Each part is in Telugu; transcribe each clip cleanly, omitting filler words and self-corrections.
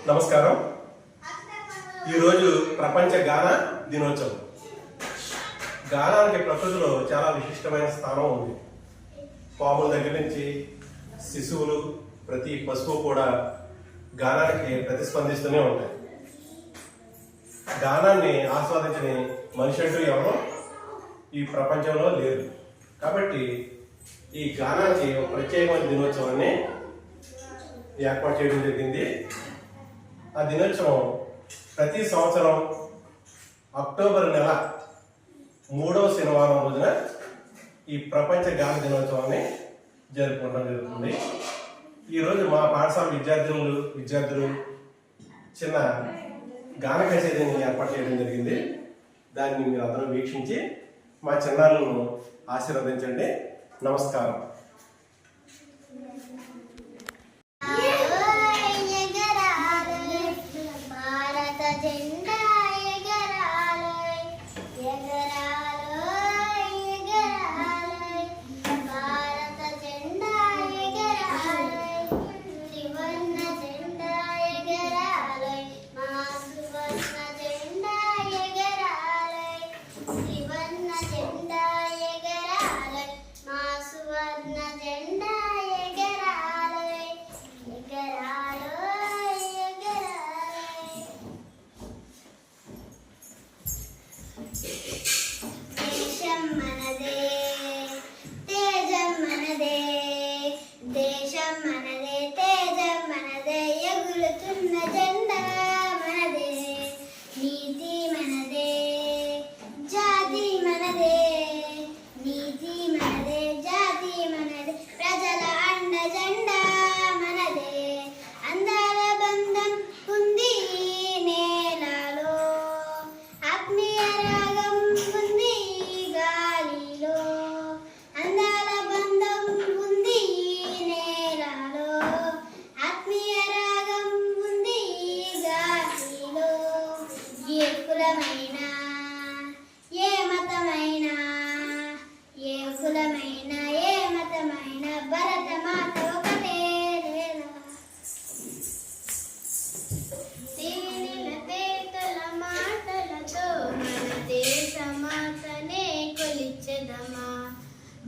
నమస్కారం. ఈరోజు ప్రపంచ గాన దినోత్సవం. గానానికి ప్రకృతిలో చాలా విశిష్టమైన స్థానం ఉంది. పాముల దగ్గర నుంచి శిశువులు, ప్రతి పశువు కూడా గానానికి ప్రతిస్పందిస్తూనే ఉంటాయి. గానాన్ని ఆస్వాదించని మనిషి అంటూ ఎవరో ఈ ప్రపంచంలో లేరు. కాబట్టి ఈ గానానికి ఒక ప్రత్యేకమైన దినోత్సవాన్ని ఏర్పాటు చేయడం జరిగింది. ఆ దినోత్సవం ప్రతి సంవత్సరం అక్టోబర్ నెల 3వ శనివారం రోజున ఈ ప్రపంచ గాన దినోత్సవాన్ని జరుపుకోవడం జరుగుతుంది. ఈరోజు మా పాఠశాల విద్యార్థులు చిన్న గాన కచేరీని ఏర్పాటు చేయడం జరిగింది. దాన్ని మీరు అందరూ వీక్షించి మా చిన్నారులను ఆశీర్వదించండి. నమస్కారం.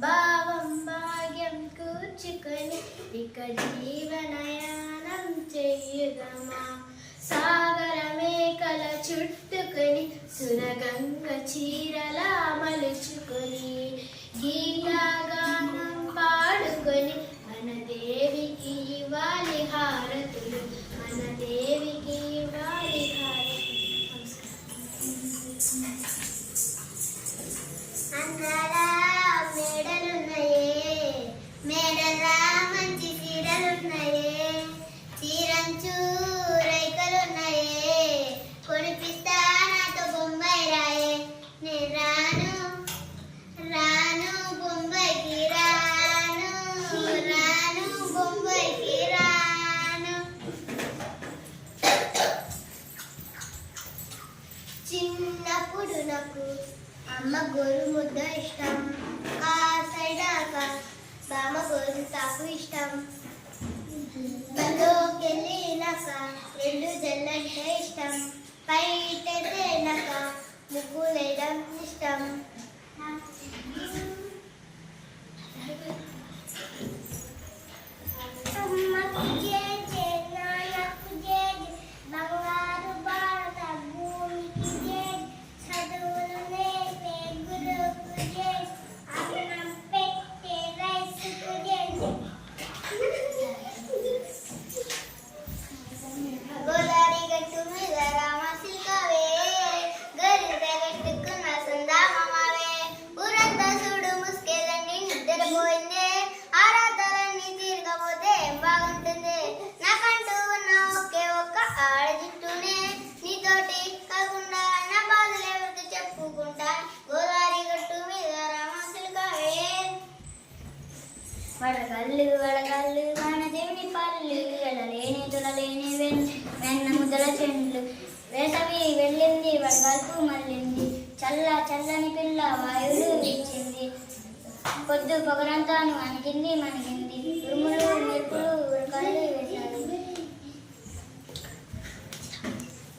భావం భాగ్యం కూర్చుకొని ఇక జీవనయానం చెయ్యుదమా. సాగర మేకల చుట్టుకొని సురగంగ చీరలా మలుచుకొని గీతాగానం పాడుకొని మన దేవికి ఇవ్వాలి హారతులు, మన దేవికి ఇవ్వాలి హారతులు. అన్నారా మేడలున్నాయే, మేడలా మంచి చీరలున్నాయే, చీరంచు రైకలున్నాయే, కొనిపిస్తా నాతో బొంబాయి రాయే. నేను రాను రాను బొంబాయికి రాను, రాను బొంబాయికి రాను. చిన్నప్పుడు నాకు అమ్మ గోరు ముద్ద ఇష్టం, ఆ సైడాక బామ్మ గోరు తాకు ఇష్టం. బలోకి వెళ్ళినాక 2 జల్లంటే ఇష్టం, పైటెళ్ళాక ముగ్గులేయడం ఇష్టం. అమ్మకు చేసే నాన్నకు చేసి బంగారు భారత భూమికి చేసి చదువులు నేర్పే గురువుకు చేసి అన్నం పెట్టే రైతుకు చేసి గోదావరి గట్టు మీద రామశిల్కవే, గరిద గట్టుకున్న సందామవే, ఊరంతా చూడు ముసుకేదండి నిద్రపోయిందే, ఆరాధనని తీరకపోతే ఏం బాగుంటుంది. నాకంటూ ఉన్న ఒకే ఒక్క ఆడజిట్టునే, నీతోటి కాకుండా నా బాధలు ఎవరికి చెప్పుకుంటా. గోదావరి గట్టు మీద రామశిల్కవే. వడగళ్ళు వడగళ్ళు మన దేవుని పళ్ళు, ఎడలేని తులలేని వెన్న ముద్దల చెండ్లు, వేసవి వెళ్ళింది వడగల్పు మళ్ళింది, చల్లని పిల్ల వాయువులు ఇచ్చింది, పొద్దు పొగరంతాను అణిగింది మనగింది, ఉరుములు మెరుపులు ఉరకలు వేశారు.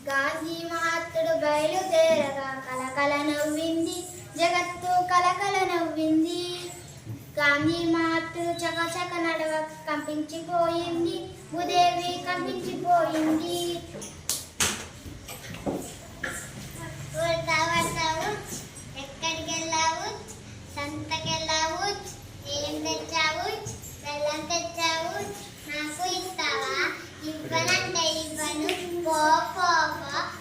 గాంధీ మహాత్ముడు బయలుదేరగా కలకల నవ్వింది, జగత్తు కలకల నవ్వింది. గాంధీ మహాత్ముడు చకచక నడవ కంపించిపోయింది, భూదేవి కంపించిపోయింది. ఎక్కడికి వెళ్ళావు? సంతకెళ్ళావు. ఏం తెచ్చావు? బెల్లం తెచ్చావు. నాకు ఇస్తావా? ఇవ్వనంటే ఇవ్వను. పో పో పో.